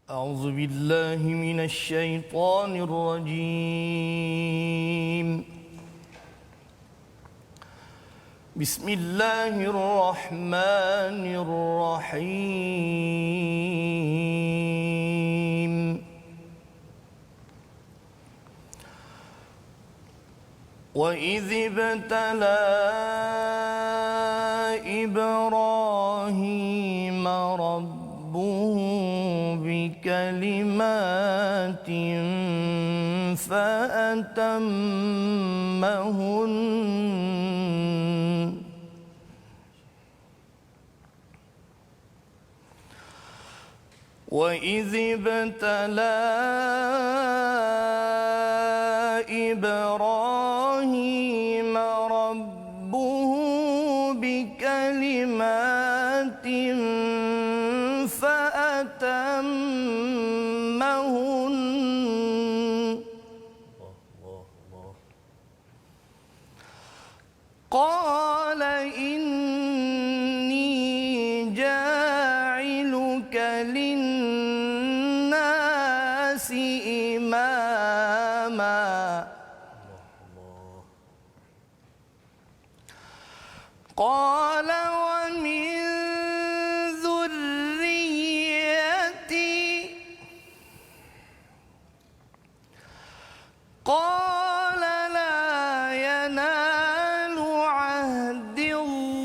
أعوذ بالله من الشيطان الرجيم. بسم الله الرحمن الرحيم. وإذ ابتلى إبراهيم ربه بكلمات فأتمهن وإذ ابتلى إبراهيم ربه بكلمات فأتمهن قال إني جاعلك للناس إماما قال ومن ذريتي قال لا ينال عهد الظالمين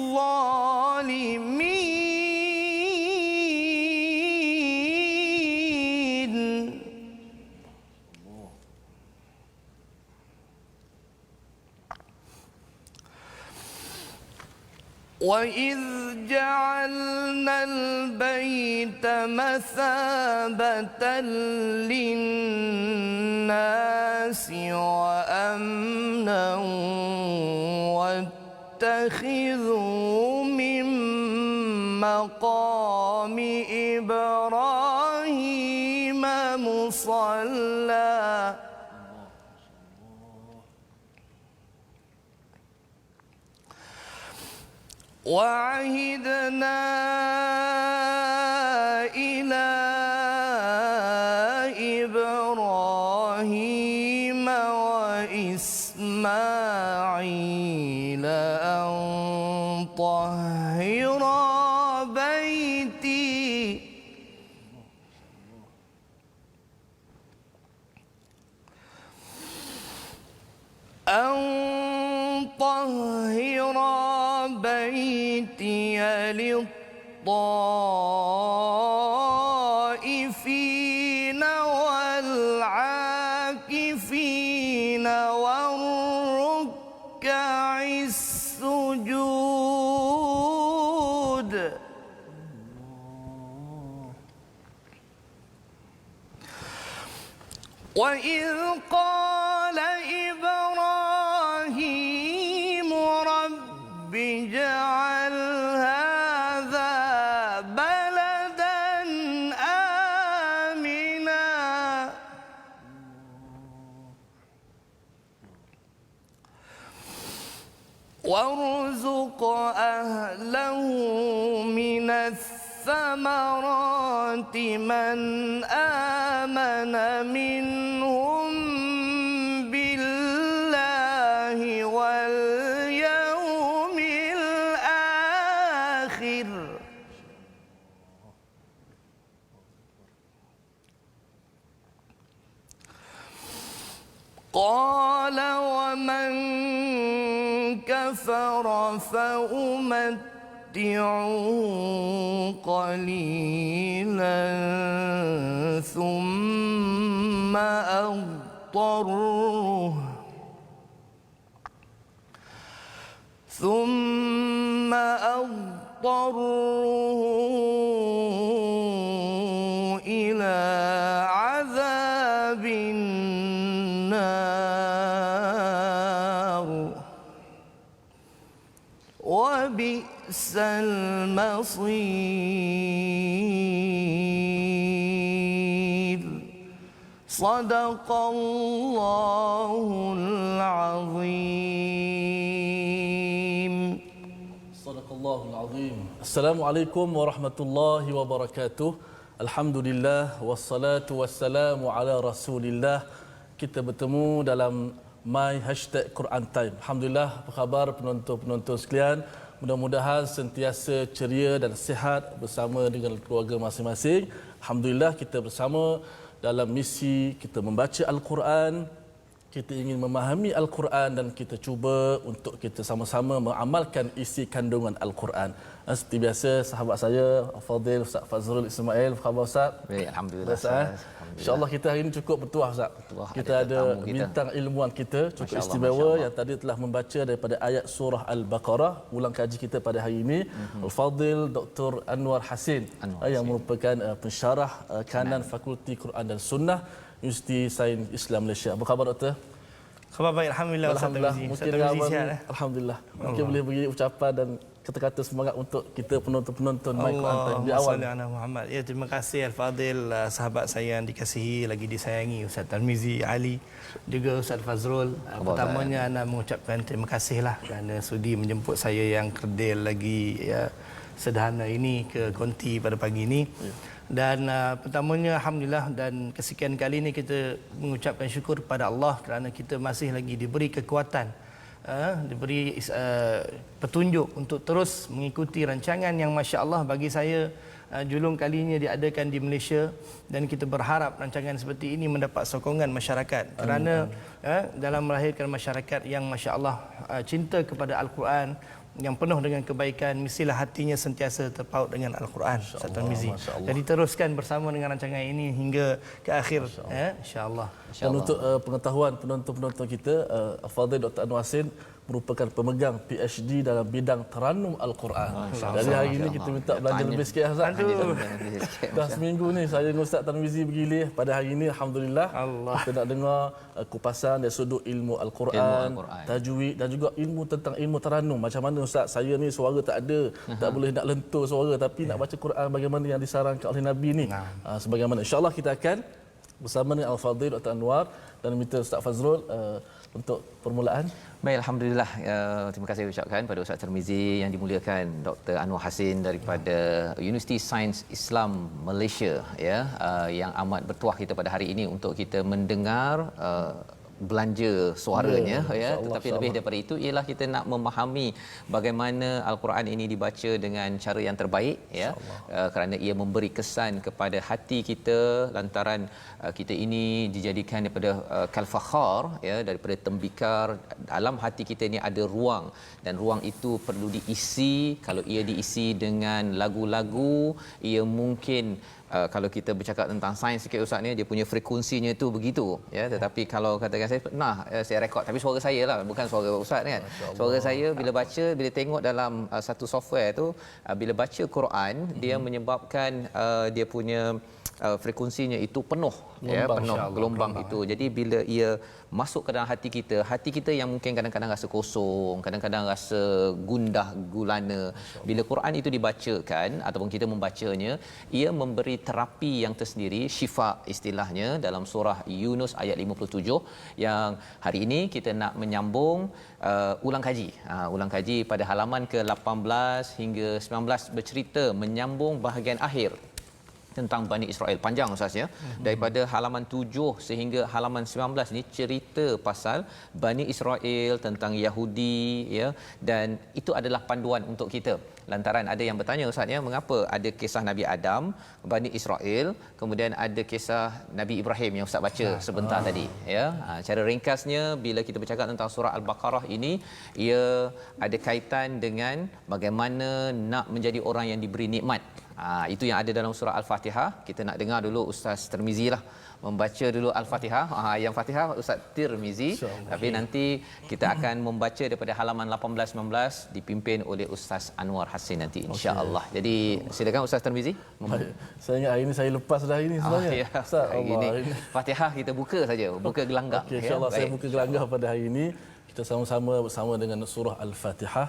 وإذ جعلنا البيت مثابة للناس وأمنا واتخذوا من مقام إبراهيم مصلى وعهدنا إلى إبراهيم وإسماعيل أن طهرا بيتي للطائفين والعاكفين والركع السجود وإذ قال إبراهيم رب اجعل هذا بلدا آمنا وارزق أهله من الثمرات من آمن منهم بالله واليوم الآخر قال ومن كفر فأمتعه قليلا ثم أضطره إلى عذاب النار وبئس المصير صدق الله العظيم. Sadaqallahul Azim. Assalamualaikum warahmatullahi wabarakatuh. Alhamdulillah wassalatu wassalamu ala Rasulillah. Kita bertemu dalam My Hashtag Quran Time. Alhamdulillah, apa khabar penonton-penonton sekalian? Mudah-mudahan sentiasa ceria dan sihat bersama dengan keluarga masing-masing. Alhamdulillah, kita bersama dalam misi kita membaca Al-Quran. Kita ingin memahami Al-Quran dan kita cuba untuk kita sama-sama mengamalkan isi kandungan Al-Quran. Seperti biasa, sahabat saya, Fadil Ustaz Fazrul Ismail. Apa khabar Ustaz? Baik, Alhamdulillah. InsyaAllah kita hari ini cukup bertuah Ustaz. Kita ada bintang ilmuwan kita cukup istimewa yang tadi telah membaca daripada ayat surah Al-Baqarah. Ulang kaji kita pada hari ini, Al-Fadil Dr. Anwar Hasin yang merupakan pensyarah kanan Fakulti Quran dan Sunnah Universiti Sains Islam Malaysia. Apa khabar Doktor? Khabar baik, Alhamdulillah. Alhamdulillah. Mungkin sihat. Alhamdulillah. Mungkin boleh beri ucapan dan kata-kata semangat untuk kita penonton-penonton My Quran Time di awal. Allahumma Muhammad. Ya, terima kasih Al-Fadil, sahabat saya yang dikasihi lagi disayangi, Ustaz Tarmizi Ali, juga Ustaz Fazrul. Pertamanya anda mengucapkan terima kasihlah kerana sudi menjemput saya yang kerdil lagi sederhana ini ke konti pada pagi ini. Dan pertamanya Alhamdulillah, dan kesekian kali ini kita mengucapkan syukur kepada Allah kerana kita masih lagi diberi kekuatan, diberi petunjuk untuk terus mengikuti rancangan yang Masya Allah bagi saya julung kalinya diadakan di Malaysia, dan kita berharap rancangan seperti ini mendapat sokongan masyarakat kerana dalam melahirkan masyarakat yang Masya Allah cinta kepada Al-Quran, yang penuh dengan kebaikan, mestilah hatinya sentiasa terpaut dengan Al-Quran. Ustaz Tarmizi. Jadi teruskan bersama dengan rancangan ini hingga ke akhir, insya-Allah. Dan untuk pengetahuan penonton-penonton kita, Fadil Dr. Anwar Hasin merupakan pemegang PhD dalam bidang Tarannum Al-Quran. Jadi hari ini kita minta belanja lebih sikit Ustaz. Dah seminggu ni saya dengan Ustaz Tarmizi bergilih. Pada hari ini Alhamdulillah kita nak dengar kupasan dari sudut ilmu Al-Quran, tajwid dan juga ilmu tentang ilmu Tarannum. Macam mana Ustaz, saya ni suara tak ada, tak boleh nak lentur suara, tapi nak baca Quran bagaimana yang disarankan oleh Nabi ni. Sebagaimana insya-Allah kita akan bersama dengan Al-Fadhil Dr. Anwar dan minta Ustaz Fazrul untuk permulaan. Baik, Alhamdulillah. Terima kasih ucapkan pada Ustaz Tarmizi yang dimuliakan Dr. Anwar Hasin daripada Universiti Sains Islam Malaysia, yang amat bertuah kita pada hari ini untuk kita mendengar belanja suaranya, tetapi lebih daripada itu ialah kita nak memahami bagaimana Al-Quran ini dibaca dengan cara yang terbaik, kerana ia memberi kesan kepada hati kita lantaran kita ini dijadikan daripada kal-fakhar, daripada tembikar. Dalam hati kita ini ada ruang, dan ruang itu perlu diisi. Kalau ia diisi dengan lagu-lagu, ia mungkin kalau kita bercakap tentang sains sikit Ustaz ni, dia punya frekuensinya itu begitu, tetapi kalau katakan saya pernah saya rekod, tapi suara saya lah, bukan suara Ustaz kan. Suara saya bila baca, bila tengok dalam satu software tu, bila baca Quran, dia menyebabkan dia punya frekuensinya itu penuh, penuh gelombang itu. Jadi bila ia masuk ke dalam hati kita yang mungkin kadang-kadang rasa kosong, kadang-kadang rasa gundah gulana, bila Quran itu dibacakan ataupun kita membacanya, ia memberi terapi yang tersendiri, syifa istilahnya, dalam surah Yunus ayat 57 yang hari ini kita nak menyambung ulang kaji pada halaman ke-18 hingga 19, bercerita menyambung bahagian akhir tentang Bani Israel. Panjang Ustaz daripada halaman 7 sehingga halaman 19 ni cerita pasal Bani Israel, tentang Yahudi, dan itu adalah panduan untuk kita. Lantaran ada yang bertanya Ustaz, mengapa ada kisah Nabi Adam, Bani Israel, kemudian ada kisah Nabi Ibrahim yang Ustaz baca sebentar tadi, Cara ringkasnya, bila kita bercakap tentang surah Al-Baqarah ini, ia ada kaitan dengan bagaimana nak menjadi orang yang diberi nikmat. Itu yang ada dalam surah Al-Fatihah. Kita nak dengar dulu Ustaz Tarmizi lah membaca dulu Al-Fatihah. Yang Fatihah Ustaz Tirmizi, tapi nanti kita akan membaca daripada halaman 18-19 dipimpin oleh Ustaz Anwar Hasin nanti insya-Allah. Jadi silakan Ustaz Tirmizi. Saya ingat hari ini saya lepas dah hari ini sebenarnya. Ustaz, ini Fatihah kita buka saja, buka gelanggang. Insya-Allah saya buka gelanggang pada hari ini. Kita sama-sama bersama dengan surah Al-Fatihah.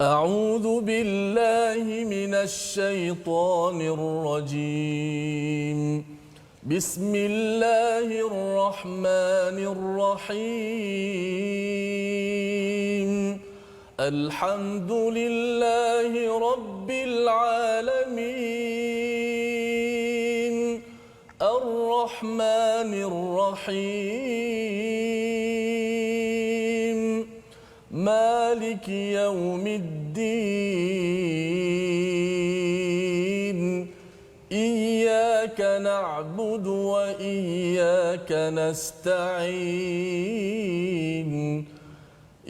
أعوذ بالله من الشيطان الرجيم بسم الله الرحمن الرحيم الحمد لله رب العالمين الرحمن الرحيم مالك يوم الدين إياك نعبد وإياك نستعين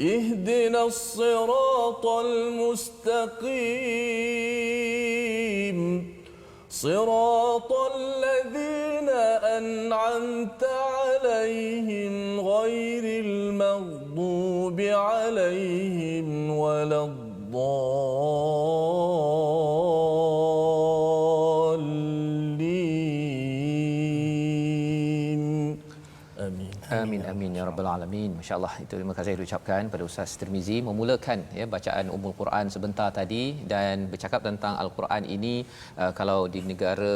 اهدنا الصراط المستقيم صراط الذين أنعمت عليهم غير المغضوب عليهم ولا الضالين آمين Amin amin ya rabbal alamin. Masya-Allah, itu terima kasih diucapkan pada Ustaz Tirmizi memulakan ya bacaan Ummul Quran sebentar tadi dan bercakap tentang Al-Quran ini. Kalau di negara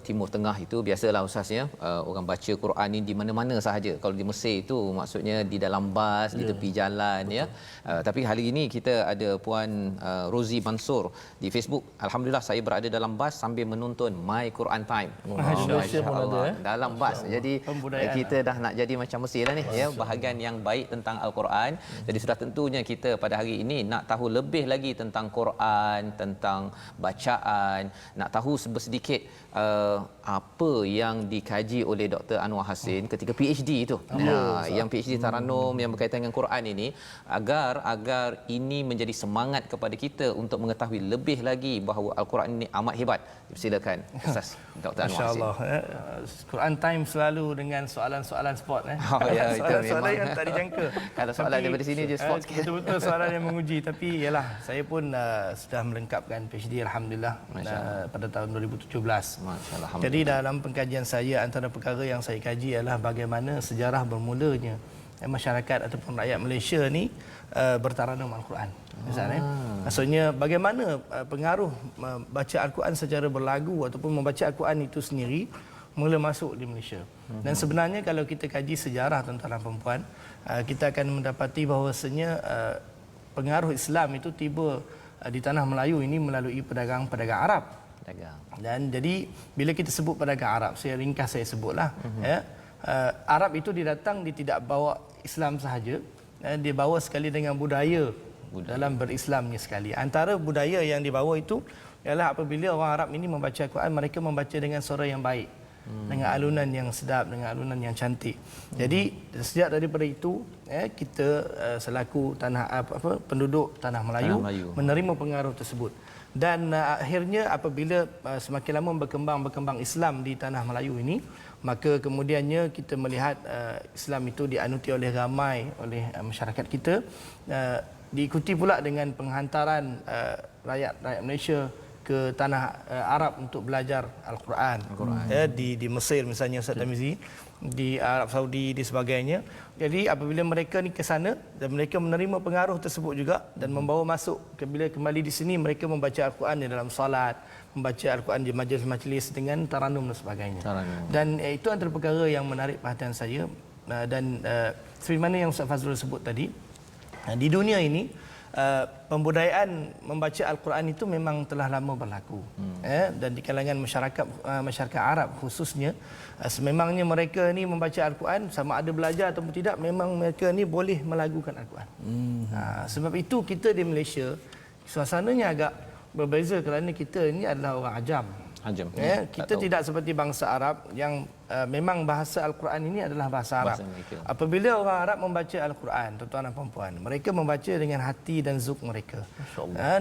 Timur Tengah itu biasalah Ustaz ya, orang baca Quran ini di mana-mana sahaja. Kalau di Mesir itu maksudnya di dalam bas, di tepi jalan. Betul. Ya. Tapi hari ini kita ada Puan Rozi Mansur di Facebook. Alhamdulillah, saya berada dalam bas sambil menonton My Quran Time. Masya-Allah, dalam bas. Jadi kita dah nak jadi macam Mesir lah ni ya, bahagian yang baik tentang Al-Quran. Jadi sudah tentunya kita pada hari ini nak tahu lebih lagi tentang Quran, tentang bacaan, nak tahu sedikit apa yang dikaji oleh Dr. Anwar Hassin ketika PhD itu. Yang PhD Taranum yang berkaitan dengan Quran ini, agar ini menjadi semangat kepada kita untuk mengetahui lebih lagi bahawa Al-Quran ini amat hebat. Silakan Ustaz Dr. Anwar Hassin. Masya-Allah. Quran Time selalu dengan soalan-soalan sport soalan-soalan yang tak dijangka. Kalau soalan daripada sini je sport sikit. Betul-betul soalan yang menguji, tapi yalah, saya pun sudah melengkapkan PhD alhamdulillah pada tahun 2017. Masya-Allah. Jadi dalam pengkajian saya, antara perkara yang saya kaji adalah bagaimana sejarah bermulanya masyarakat ataupun rakyat Malaysia ni bertaranum Al-Quran. Maksudnya bagaimana pengaruh membaca Al-Quran secara berlagu ataupun membaca Al-Quran itu sendiri mula masuk di Malaysia. Dan sebenarnya kalau kita kaji sejarah tentang perempuan, kita akan mendapati bahawasanya pengaruh Islam itu tiba di tanah Melayu ini melalui pedagang-pedagang Arab. Dan jadi bila kita sebut pedagang Arab, saya ringkas saya sebutlah ya, Arab itu dia datang, dia tidak bawa Islam sahaja, dia bawa sekali dengan budaya dalam berislamnya sekali. Antara budaya yang dibawa itu ialah apabila orang Arab ini membaca Al-Quran, mereka membaca dengan suara yang baik, dengan alunan yang sedap, dengan alunan yang cantik. Jadi sejak daripada itu kita selaku penduduk tanah Melayu menerima pengaruh tersebut. Dan akhirnya apabila semakin lama berkembang Islam di tanah Melayu ini, maka kemudiannya kita melihat Islam itu dianuti oleh ramai oleh masyarakat kita, diikuti pula dengan penghantaran rakyat Malaysia ke tanah Arab untuk belajar Al-Quran. Ya, di Mesir misalnya Ustaz Tamizi, di Arab Saudi, di sebagainya. Jadi apabila mereka ni ke sana dan mereka menerima pengaruh tersebut juga dan membawa masuk, bila kembali di sini mereka membaca Al-Quran di dalam salat, membaca Al-Quran di majlis-majlis dengan taranum dan sebagainya. Dan itu antara perkara yang menarik perhatian saya. Dan seperti mana yang Ustaz Fazrul sebut tadi, di dunia ini pembudayaan membaca Al-Quran itu memang telah lama berlaku. Dan di kalangan masyarakat Arab khususnya, sememangnya mereka ni membaca Al-Quran, sama ada belajar ataupun tidak, memang mereka ni boleh melagukan Al-Quran. Sebab itu kita di Malaysia suasananya agak berbeza kerana kita ini adalah orang ajam. Kita tidak seperti bangsa Arab yang memang bahasa Al-Quran ini adalah bahasa Arab. Apabila orang Arab membaca Al-Quran, tuan-tuan dan puan-puan, mereka membaca dengan hati dan zuk mereka.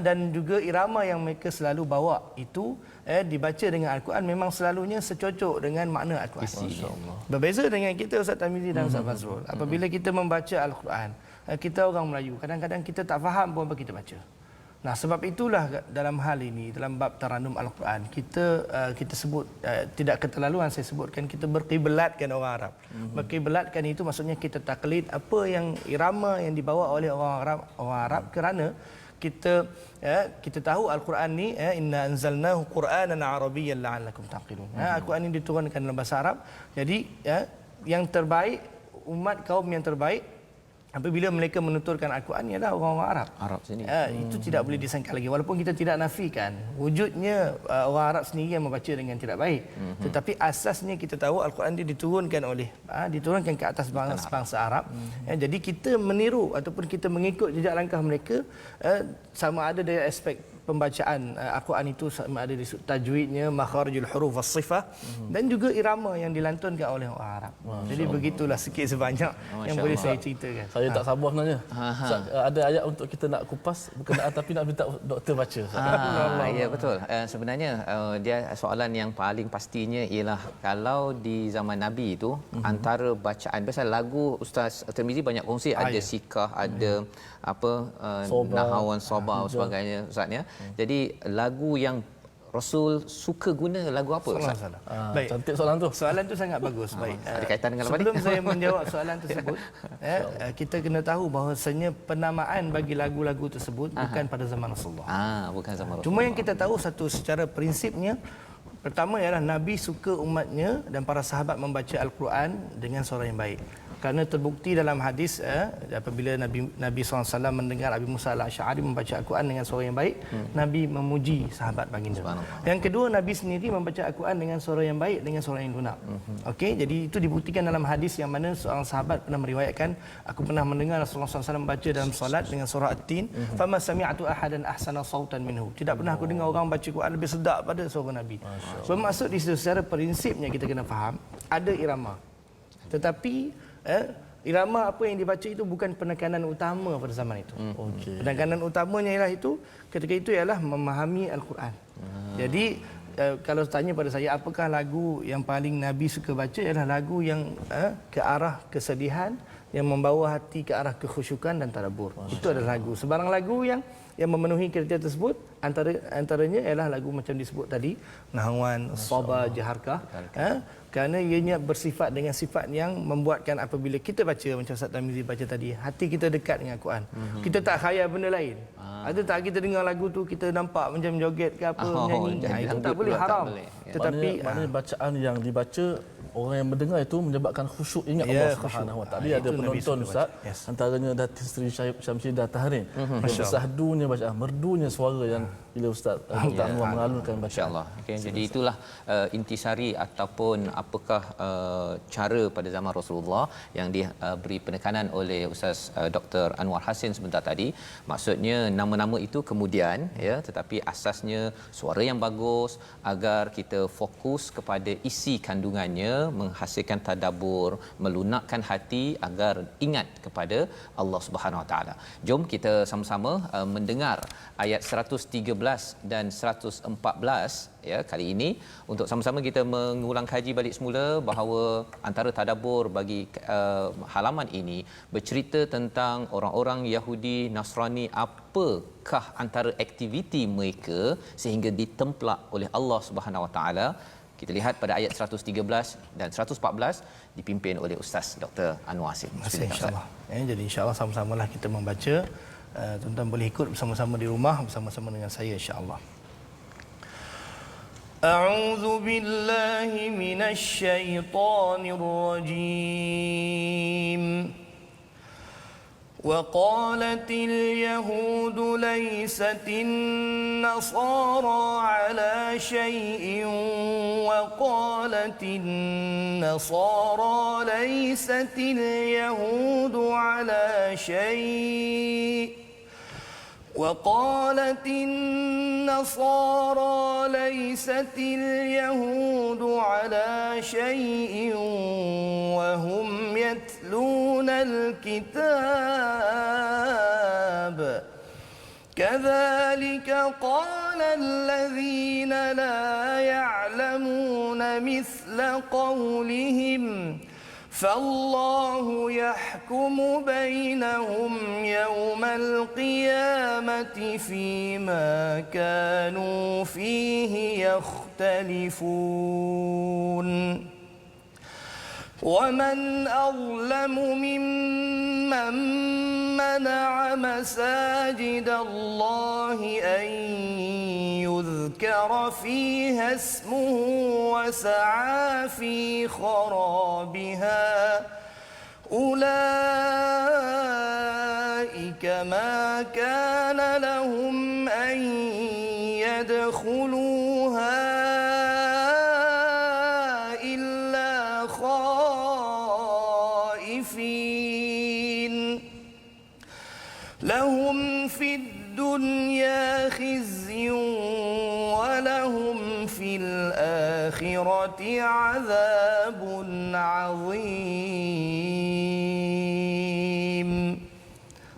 Dan juga irama yang mereka selalu bawa itu dibaca dengan Al-Quran memang selalunya secocok dengan makna Al-Quran. Berbeza dengan kita Ustaz Tamizi dan Ustaz Fazrul. Apabila kita membaca Al-Quran, kita orang Melayu, kadang-kadang kita tak faham pun apa kita baca. Nah, sebab itulah dalam hal ini, dalam bab taranum Al-Quran, kita sebut, tidak keterlaluan saya sebutkan, kita berkiblatkan orang Arab. Berkiblatkan itu maksudnya kita taklid apa yang irama yang dibawa oleh orang Arab kerana kita tahu Al-Quran ni inna anzalnahu Qur'anan Arabiyyan la'allakum taqilun. Al-Quran ini diturunkan dalam bahasa Arab. Jadi yang terbaik, umat kaum yang terbaik apabila mereka menuturkan Al-Quran ialah orang-orang Arab. Arab sini. Itu tidak boleh disangka lagi, walaupun kita tidak nafikan wujudnya orang Arab sendiri yang membaca dengan tidak baik. Tetapi asasnya kita tahu Al-Quran dia diturunkan ke atas bangsa Arab. Jadi kita meniru ataupun kita mengikut jejak langkah mereka, sama ada dari aspek pembacaan Al-Quran itu, sama ada dari tajwidnya, makharijul huruf was-sifah, dan juga irama yang dilantunkan oleh orang Arab. Jadi begitulah sikit sebanyak yang boleh saya ceritakan. Saya tak sabar sebenarnya. Ustaz, ada ayat untuk kita nak kupas berkenaan tapi nak minta doktor baca. Ya betul. Sebenarnya dia soalan yang paling pastinya ialah kalau di zaman Nabi itu antara bacaan, biasa lagu Ustaz Tirmizi banyak kongsi, ada sikah, ada nahawan, sabah dan sebagainya Ustaz ya. Jadi lagu yang Rasul suka guna lagu apa Ustaz? Baik. Cantik soalan tu. Soalan tu sangat bagus. Baik. Ada kaitan dengan apa ni? Sebelum saya menjawab soalan tersebut, kita kena tahu bahawasanya penamaan bagi lagu-lagu tersebut bukan pada zaman Rasulullah. Bukan zaman Rasulullah. Cuma yang kita tahu satu secara prinsipnya, pertama ialah Nabi suka umatnya dan para sahabat membaca Al-Quran dengan suara yang baik. Kerana terbukti dalam hadis apabila Nabi SAW mendengar Abi Musa al-Asy'ari membaca Al-Quran dengan suara yang baik, Nabi memuji sahabat baginda. Yang kedua, Nabi sendiri membaca Al-Quran dengan suara yang baik, dengan suara yang lunak. Okey, jadi itu dibuktikan dalam hadis yang mana seorang sahabat pernah meriwayatkan, aku pernah mendengar Rasulullah SAW membaca dalam solat dengan surah At-Tin, fama sami'tu ahadan ahsana sautan minhu. Tidak pernah aku dengar orang baca Quran lebih sedap pada suara Nabi. Bermaksud di situ secara prinsipnya kita kena faham, ada irama. Tetapi irama apa yang dibaca itu bukan penekanan utama pada zaman itu. Penekanan utamanya ialah ketika itu ialah memahami Al-Quran. Jadi kalau tanya pada saya apakah lagu yang paling Nabi suka baca, ialah lagu yang ke arah kesedihan, yang membawa hati ke arah kekhusyukan dan tadabbur. Itu adalah lagu. Sebarang lagu yang memenuhi kriteria tersebut, antaranya ialah lagu macam disebut tadi, nahawan, sabah, jaharkah, kerana ianya bersifat dengan sifat yang membuatkan apabila kita baca macam Ustaz Tirmizi baca tadi, hati kita dekat dengan Al-Quran. Kita tak khayal benda lain. Ada tak kita dengar lagu tu kita nampak macam joget ke apa, menyanyi, itu tak boleh, haram. Tetapi maknanya bacaan yang dibaca, orang yang mendengar itu menyebabkan khusyuk, ingat Allah Subhanahu Wa Taala. Ada penonton Ustaz, antaranya Datin Sri Syamsidah Tahrin, sahdunya bacaan, merdunya suara yang bila Ustaz Anwar mengalunkan bacaan. Insya-Allah. Jadi itulah intisari ataupun apakah cara pada zaman Rasulullah yang diberi penekanan oleh Ustaz Dr. Anwar Hasin sebentar tadi. Maksudnya nama-nama itu kemudian tetapi asasnya suara yang bagus agar kita fokus kepada isi kandungannya, menghasilkan tadabbur, melunakkan hati agar ingat kepada Allah Subhanahu Wa Taala. Jom kita sama-sama mendengar ayat 113 dan 114 kali ini untuk sama-sama kita mengulang kaji balik semula bahawa antara tadabbur bagi halaman ini bercerita tentang orang-orang Yahudi Nasrani, apakah antara aktiviti mereka sehingga ditemplak oleh Allah Subhanahu Wa Taala. Kita lihat pada ayat 113 dan 114 dipimpin oleh Ustaz Dr. Anwar Hasin. Insya-Allah. Jadi insya-Allah sama-samalah kita membaca. Tuan-tuan boleh ikut bersama-sama di rumah bersama-sama dengan saya insya-Allah. A'udzu billahi minasy syaithanir rajim. وقالت اليهود ليست النصارى على شيء وقالت النصارى ليست اليهود على شيء وقالت النصارى ليست اليهود على شيء وهم يتلون الكتاب كذلك قال الذين لا يعلمون مثل قولهم فالله يحكم بينهم يوم القيامة فيما كانوا فيه يختلفون ومن أظلم ممن منع مساجد الله أن يذكر فيها اسمه وسعى في خرابها أولئك ما كان لهم أن يدخلوها إلا خائفين لهم في الدنيا خزي ولهم في الآخرة عذاب عظيم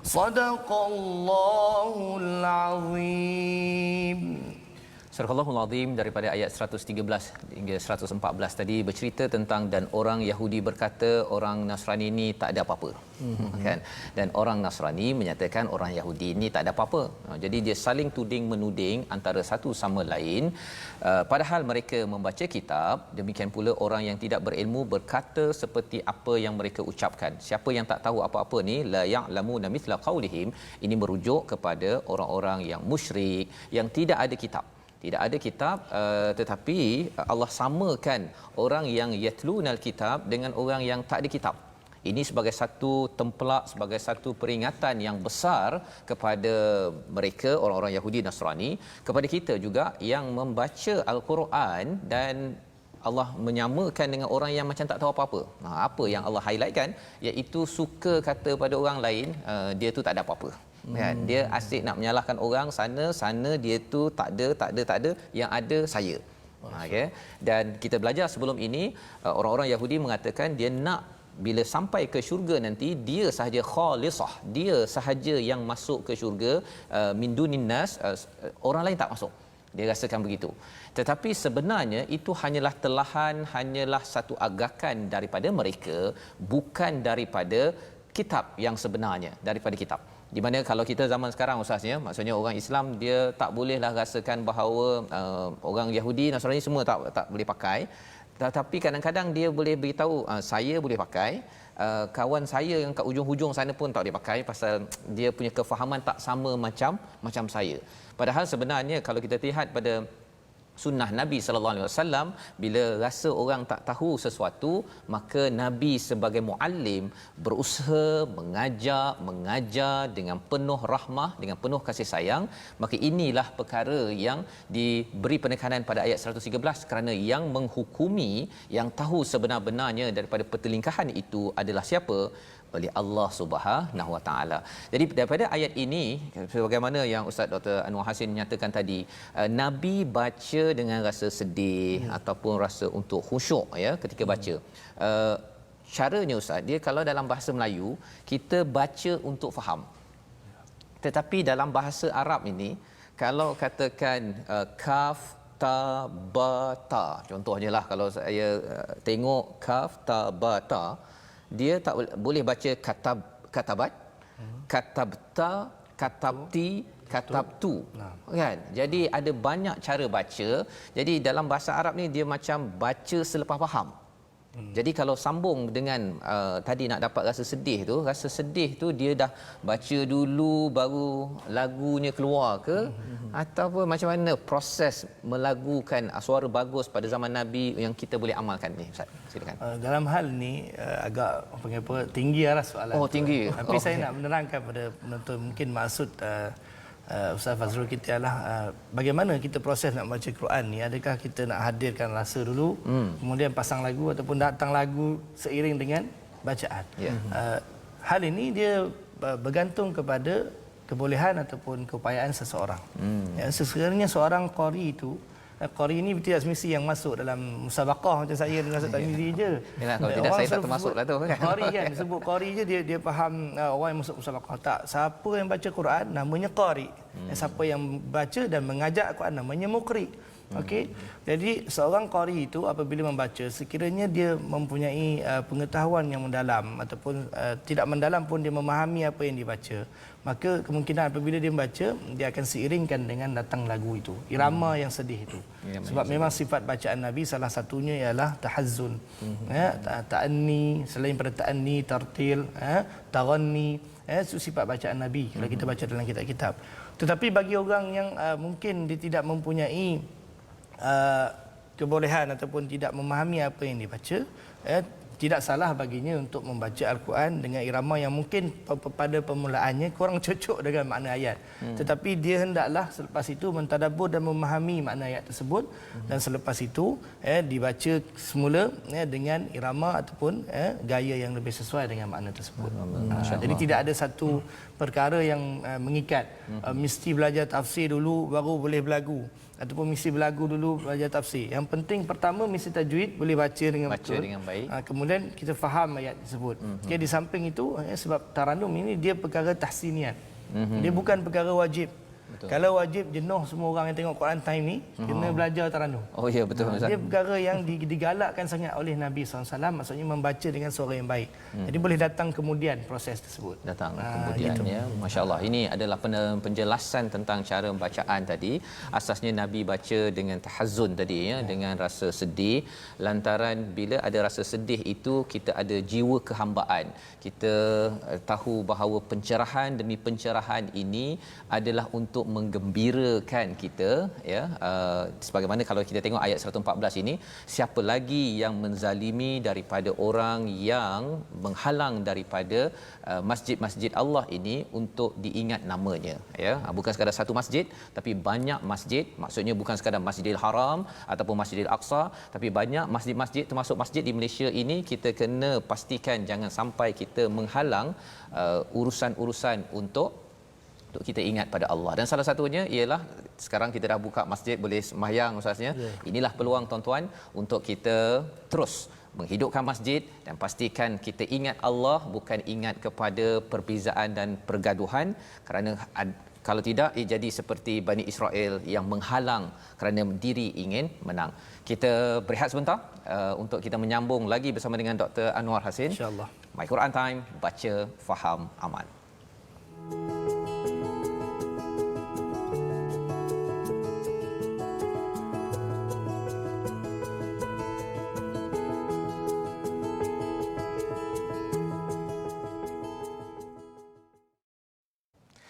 صدق الله العظيم. Surah Al-Allahul Azim daripada ayat 113 hingga 114 tadi bercerita tentang dan orang Yahudi berkata orang Nasrani ini tak ada apa-apa. Kan? Dan orang Nasrani menyatakan orang Yahudi ini tak ada apa-apa. Jadi dia saling tuding menuding antara satu sama lain, padahal mereka membaca kitab. Demikian pula orang yang tidak berilmu berkata seperti apa yang mereka ucapkan. Siapa yang tak tahu apa-apa ni, la ya'lamuna mithla qaulihim, ini merujuk kepada orang-orang yang musyrik yang tidak ada kitab. Tidak ada kitab, tetapi Allah samakan orang yang yatlunal kitab dengan orang yang tak ada kitab. Ini sebagai satu templak, sebagai satu peringatan yang besar kepada mereka, orang-orang Yahudi Nasrani, kepada kita juga yang membaca Al-Quran, dan Allah menyamakan dengan orang yang macam tak tahu apa-apa. Apa yang Allah highlightkan, iaitu suka kata pada orang lain, dia tu tak ada apa-apa. Kan? Dia asyik nak menyalahkan orang sana dia tu tak ada, yang ada saya. Okay? Dan kita belajar sebelum ini, orang-orang Yahudi mengatakan dia nak bila sampai ke syurga nanti dia sahaja khalisah, dia sahaja yang masuk ke syurga, min dunin nas, orang lain tak masuk. Dia rasakan begitu. Tetapi sebenarnya itu hanyalah telahan, hanyalah satu agakan daripada mereka, bukan daripada kitab yang sebenarnya, daripada kitab. Di mana kalau kita zaman sekarang ustaznya, maksudnya orang Islam dia tak bolehlah rasakan bahawa orang Yahudi Nasrani semua tak boleh pakai. Tetapi kadang-kadang dia boleh beritahu saya boleh pakai, kawan saya yang kat hujung-hujung sana pun tak boleh pakai pasal dia punya kefahaman tak sama macam saya. Padahal sebenarnya kalau kita lihat pada sunnah Nabi sallallahu alaihi wasallam, bila rasa orang tak tahu sesuatu, maka Nabi sebagai muallim berusaha mengajar dengan penuh rahmah, dengan penuh kasih sayang. Maka inilah perkara yang diberi penekanan pada ayat 113, kerana yang menghukumi, yang tahu sebenar-benarnya daripada pertelingkahan itu adalah siapa? Oleh Allah Subhanahu Wa Taala. Jadi daripada ayat ini, sebagaimana yang Ustaz Dr. Anwar Hassin nyatakan tadi, Nabi baca dengan rasa sedih ataupun rasa untuk khusyuk ya ketika baca. Caranya Ustaz, dia kalau dalam bahasa Melayu kita baca untuk faham. Tetapi dalam bahasa Arab ini, kalau katakan kaf ta ba ta, contohnya lah kalau saya tengok kaf ta ba ta, dia tak boleh baca katabat, katabta, katabti, katabtu. Kan? Jadi ada banyak cara baca. Jadi dalam bahasa Arab ni dia macam baca selepas faham. Jadi kalau sambung dengan tadi nak dapat rasa sedih tu dia dah baca dulu baru lagunya keluar ke, ataupun macam mana proses melagukan suara bagus pada zaman Nabi yang kita boleh amalkan ni Ustaz? Silakan. Dalam hal ni agak tinggi arah soalan. Oh, tinggi. Tapi saya nak menerangkan pada penonton, mungkin maksud Ustaz Fazrul kita ialah bagaimana kita proses nak baca Quran ni. Adakah kita nak hadirkan rasa dulu, kemudian pasang lagu, ataupun datang lagu seiring dengan bacaan. Hal ini dia bergantung kepada kebolehan ataupun keupayaan seseorang. Sebenarnya seorang qari itu, qari ini tidak semesti yang masuk dalam musabaqah macam saya dengan Ustaz Tarmizi je. Yalah, kalau tidak saya tak termasuklah tu kan. Qari kan sebut qari je dia faham orang yang masuk musabaqah. Tak, siapa yang baca Quran namanya qari. Siapa yang baca dan mengajak Quran namanya muqri. Okey. Jadi seorang qari itu apabila membaca, sekiranya dia mempunyai pengetahuan yang mendalam ataupun tidak mendalam pun dia memahami apa yang dibaca, maka kemungkinan apabila dia membaca, dia akan seiringkan dengan datang lagu itu, irama yang sedih itu. Sebab memang sifat bacaan Nabi salah satunya ialah tahazzun. Ta'anni, selain pada ta'anni, tartil, taghanni, itu sifat bacaan Nabi kalau kita baca dalam kitab-kitab. Tetapi bagi orang yang mungkin dia tidak mempunyai kebolehan ataupun tidak memahami apa yang dibaca, tidak salah baginya untuk membaca Al-Quran dengan irama yang mungkin pada permulaannya kurang cocok dengan makna ayat. Tetapi dia hendaklah selepas itu mentadabbur dan memahami makna ayat tersebut, dan selepas itu dibaca semula dengan irama ataupun gaya yang lebih sesuai dengan makna tersebut. Jadi tidak ada satu perkara yang mengikat. Mesti belajar tafsir dulu baru boleh berlagu, ataupun mesti berlagu dulu belajar tafsir. Yang penting pertama mesti tajwid, boleh baca dengan betul. Dengan baik. Kemudian kita faham ayat tersebut. Okay, di samping itu sebab taranum ini dia perkara tahsiniat. Dia bukan perkara wajib. Betul. Kalau wajib jenuh semua orang yang tengok Quran time ni kena belajar taranum. Oh ya, betul. Dia perkara yang digalakkan sangat oleh Nabi SAW, maksudnya membaca dengan suara yang baik. Jadi boleh datang kemudian proses tersebut. Datang kemudian gitu. ya. Masya-Allah. Ini adalah penjelasan tentang cara bacaan tadi. Asasnya Nabi baca dengan tahazzun tadi ya, dengan rasa sedih. Lantaran bila ada rasa sedih itu kita ada jiwa kehambaan. Kita tahu bahawa pencerahan demi pencerahan ini adalah untuk menggembirakan kita ya, sebagaimana kalau kita tengok ayat 114 ini, siapa lagi yang menzalimi daripada orang yang menghalang daripada masjid-masjid Allah ini untuk diingat namanya ya. Bukan sekadar satu masjid tapi banyak masjid, maksudnya bukan sekadar Masjidil Haram ataupun Masjidil Aqsa, tapi banyak masjid-masjid, termasuk masjid di Malaysia ini kita kena pastikan jangan sampai kita menghalang urusan-urusan untuk kita ingat pada Allah. Dan salah satunya ialah sekarang kita dah buka masjid, boleh sembahyang ustaznya. Inilah peluang tuan-tuan untuk kita terus menghidupkan masjid dan pastikan kita ingat Allah, bukan ingat kepada perbezaan dan pergaduhan, kerana kalau tidak ia jadi seperti Bani Israel yang menghalang kerana diri ingin menang. Kita berehat sebentar untuk kita menyambung lagi bersama dengan Dr. Anwar Hasin. InsyaAllah. My Quran Time, baca, faham, amal.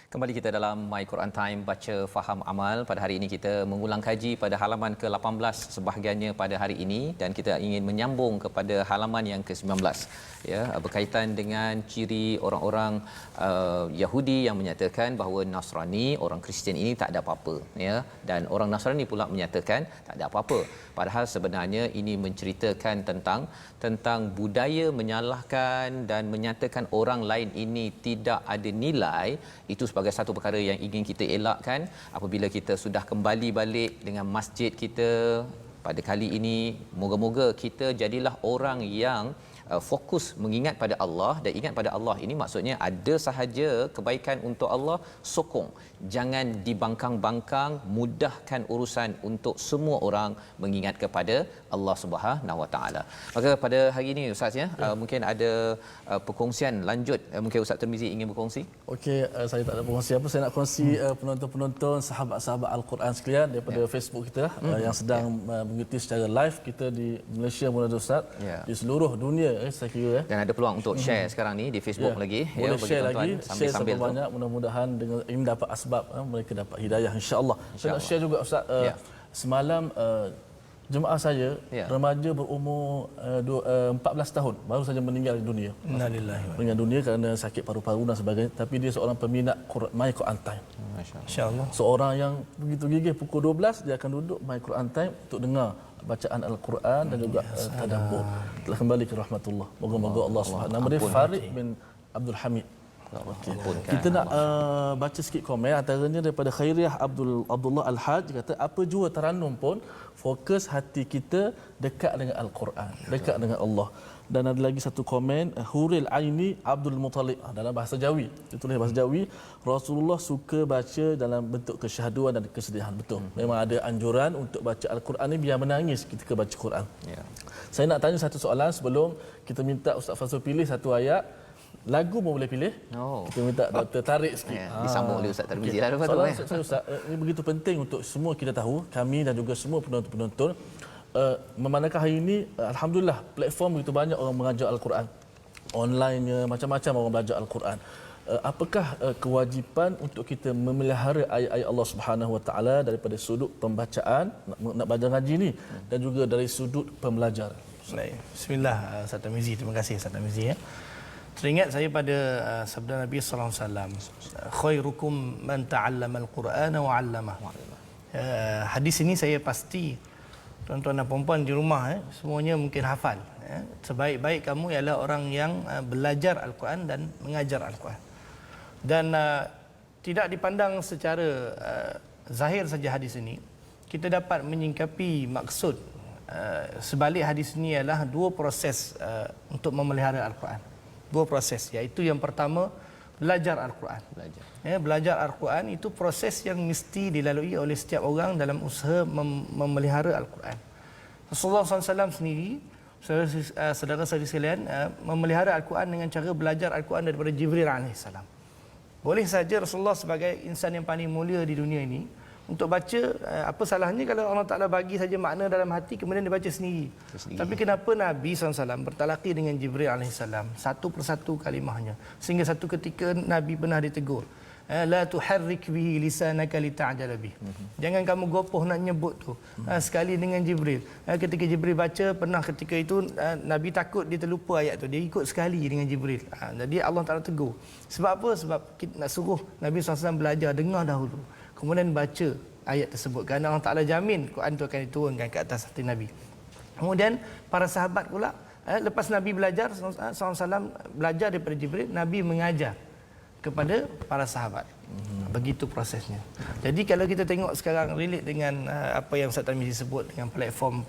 Kembali kita dalam My Quran Time, baca, faham, amal. Pada hari ini kita mengulang kaji pada halaman ke-18 sebahagiannya pada hari ini, dan kita ingin menyambung kepada halaman yang ke-19 ya, berkaitan dengan ciri orang-orang Yahudi yang menyatakan bahawa Nasrani, orang Kristian ini tak ada apa-apa ya, dan orang Nasrani pula menyatakan tak ada apa-apa. Padahal sebenarnya ini menceritakan tentang budaya menyalahkan dan menyatakan orang lain ini tidak ada nilai. Itu sebagai satu perkara yang ingin kita elakkan apabila kita sudah kembali balik dengan masjid kita pada kali ini. Moga-moga kita jadilah orang yang fokus mengingat pada Allah, dan ingat pada Allah ini maksudnya ada sahaja kebaikan untuk Allah, sokong, jangan dibangkang-bangkang, mudahkan urusan untuk semua orang mengingat kepada Allah Subhanahu Wa Taala. Maka pada hari ini ustaz ya, mungkin ada perkongsian lanjut, mungkin Ustaz Tirmizi ingin berkongsi. Okey, saya tak ada berkongsi apa, saya nak kongsi penonton-penonton, sahabat-sahabat Al-Quran sekalian daripada Facebook kita yang sedang mengikuti secara live kita di Malaysia, Muhammad Ustaz, di seluruh dunia saya kira Dan ada peluang untuk share sekarang ni di Facebook lagi boleh share lagi, share sambil banyak, mudah-mudahan dengan ini dapat asbab mereka dapat hidayah insya-Allah. Saya nak share juga Ustaz, semalam jemaah saya remaja berumur 14 tahun baru saja meninggal dunia. Innalillahi wa meninggal dunia kerana sakit paru-paru dan sebagainya, tapi dia seorang peminat My Quran Time. insya-Allah. Seorang yang begitu gigih, pukul 12 dia akan duduk My Quran Time untuk dengar bacaan Al-Quran dan juga tadabbur. Telah kembali ke rahmatullah. Moga-moga Allah Subhanahu. Nama dia Farid bin Abdul Hamid. Okay. Kita nak baca sikit komen, antaranya daripada Khairiah Abdullah Al-Haj, kata apa jua taranum pun fokus hati kita dekat dengan Al-Quran, dekat dengan Allah. Dan ada lagi satu komen, Huril Aini Abdul Muttalib, dalam bahasa Jawi, dia tulis bahasa Jawi, Rasulullah suka baca dalam bentuk kesyahduan dan kesedihan. Betul, memang ada anjuran untuk baca Al-Quran ni biar menangis ketika baca Quran. Saya nak tanya satu soalan sebelum kita minta Ustaz Fazrul pilih satu ayat. Lagu pun boleh pilih. Kita minta Dr. tarik sikit. Disambung oleh Ustaz Tirmizi lah. Soalan saya Ustaz, ini begitu penting untuk semua kita tahu, kami dan juga semua penonton-penonton, memandangkan hari ini alhamdulillah platform begitu banyak orang mengajar Al-Quran. Online-nya macam-macam orang belajar Al-Quran. Apakah kewajipan untuk kita memelihara ayat-ayat Allah Subhanahu Wa Taala daripada sudut pembacaan nak belajar ngaji ni dan juga dari sudut pembelajaran? Baik. Bismillah, Ustaz Tarmizi. Terima kasih Ustaz Tarmizi ya. Teringat saya pada sabda Nabi sallallahu alaihi wasallam, khairukum man ta'allama al-Quran wa 'allamah. Hadis ini saya pasti tuan-tuan dan puan-puan di rumah semuanya mungkin hafal. Sebaik-baik kamu ialah orang yang belajar Al-Quran dan mengajar Al-Quran. Dan tidak dipandang secara zahir saja hadis ini, kita dapat menyingkapi maksud sebalik hadis ini ialah dua proses untuk memelihara Al-Quran. Dua proses, iaitu yang pertama belajar Al-Quran. Belajar Al-Quran itu proses yang mesti dilalui oleh setiap orang dalam usaha memelihara Al-Quran. Rasulullah SAW sendiri, saudara-saudari sekalian, memelihara Al-Quran dengan cara belajar Al-Quran daripada Jibril AS. Boleh saja Rasulullah sebagai insan yang paling mulia di dunia ini, untuk baca, apa salahnya kalau Allah Ta'ala bagi saja makna dalam hati kemudian dia baca sendiri. Tapi kenapa Nabi SAW bertalaqi dengan Jibril AS satu persatu kalimahnya, sehingga satu ketika Nabi pernah ditegur, la tuharrik bihi lisanaka lita'jala bih. Jangan kamu gopoh nak nyebut tu. Sekali dengan Jibril. Ketika Jibril baca, pernah ketika itu Nabi takut dia terlupa ayat tu. Dia ikut sekali dengan Jibril. Jadi Allah Ta'ala tegur. Sebab apa? Sebab kita nak suruh Nabi SAW belajar, dengar dahulu, kemudian baca ayat tersebut. Kerana Allah Ta'ala jamin Quran itu akan diturunkan ke atas hati Nabi. Kemudian para sahabat pula, lepas Nabi belajar, SAW belajar daripada Jibril, Nabi mengajar kepada para sahabat. Begitu prosesnya. Jadi kalau kita tengok sekarang relate dengan apa yang Ustaz Tarmizi sebut, dengan platform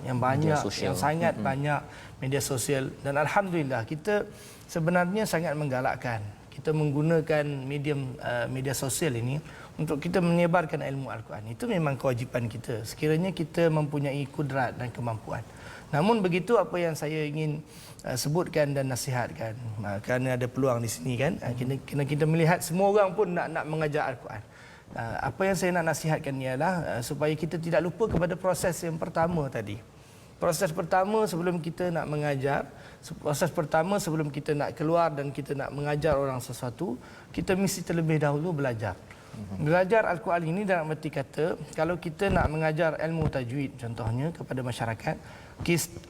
yang banyak, yang sangat banyak, media sosial, dan alhamdulillah kita sebenarnya sangat menggalakkan kita menggunakan medium media sosial ini untuk kita menyebarkan ilmu Al-Quran. Itu memang kewajipan kita sekiranya kita mempunyai kudrat dan kemampuan. Namun begitu apa yang saya ingin sebutkan dan nasihatkan, kerana ada peluang di sini kan, kena kita melihat semua orang pun nak mengajar Al-Quran. Apa yang saya nak nasihatkan ialah supaya kita tidak lupa kepada proses yang pertama tadi. Proses pertama sebelum kita nak mengajar, proses pertama sebelum kita nak keluar dan kita nak mengajar orang sesuatu, kita mesti terlebih dahulu belajar. Belajar Al-Quran ini dalam arti kata, kalau kita nak mengajar ilmu tajwid contohnya kepada masyarakat,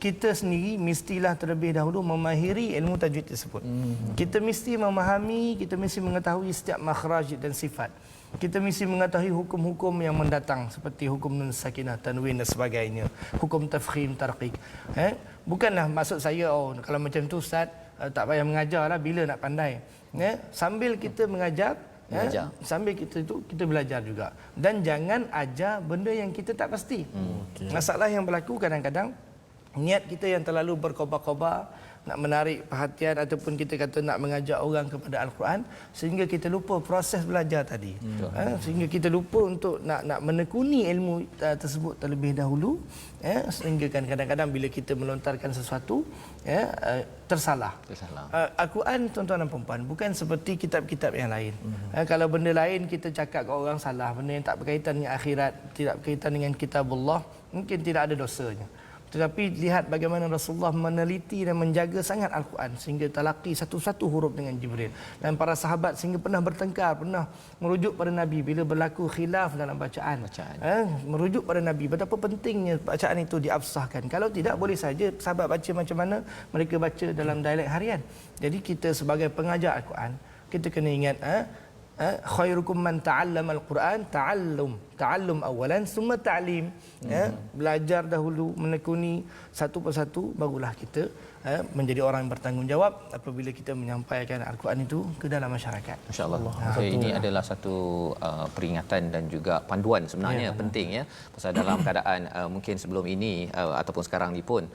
kita sendiri mestilah terlebih dahulu memahiri ilmu tajwid tersebut. Kita mesti memahami, kita mesti mengetahui setiap makhraj dan sifat. Kita mesti mengetahui hukum-hukum yang mendatang seperti hukum nun sakinah, tanwin dan sebagainya, hukum tafkhim, tarqiq. Bukanlah maksud saya kalau macam tu Ustaz tak payah mengajarlah, bila nak pandai. Sambil kita mengajar, sambil kita belajar juga. Dan jangan ajar benda yang kita tak pasti. Masalah yang berlaku kadang-kadang, niat kita yang terlalu berkobar-kobar, nak menarik perhatian ataupun kita kata nak mengajak orang kepada Al-Quran, sehingga kita lupa proses belajar tadi. Sehingga kita lupa untuk nak menekuni ilmu tersebut terlebih dahulu, sehingga kan kadang-kadang bila kita melontarkan sesuatu tersalah. Al-Quran tuan-tuan dan puan-puan bukan seperti kitab-kitab yang lain. Kalau benda lain kita cakap ke orang salah, benda yang tak berkaitan dengan akhirat, tidak berkaitan dengan kitabullah, mungkin tidak ada dosanya. Tetapi lihat bagaimana Rasulullah meneliti dan menjaga sangat Al-Quran sehingga talaqi satu-satu huruf dengan Jibril. Dan para sahabat sehingga pernah bertengkar, pernah merujuk pada Nabi bila berlaku khilaf dalam bacaan. Merujuk pada Nabi betapa pentingnya bacaan itu diabsahkan. Kalau tidak, boleh saja sahabat baca macam mana mereka baca dalam dialek harian. Jadi kita sebagai pengajar Al-Quran, kita kena ingat khairukum man ta'allama al-Quran, ta'allum awalan summa ta'lim. Belajar dahulu, menekuni satu persatu, barulah kita menjadi orang yang bertanggungjawab apabila kita menyampaikan Al-Quran itu ke dalam masyarakat. Masya-Allah. Ini adalah satu peringatan dan juga panduan sebenarnya penting ya. Pasal dalam keadaan mungkin sebelum ini ataupun sekarang ni pun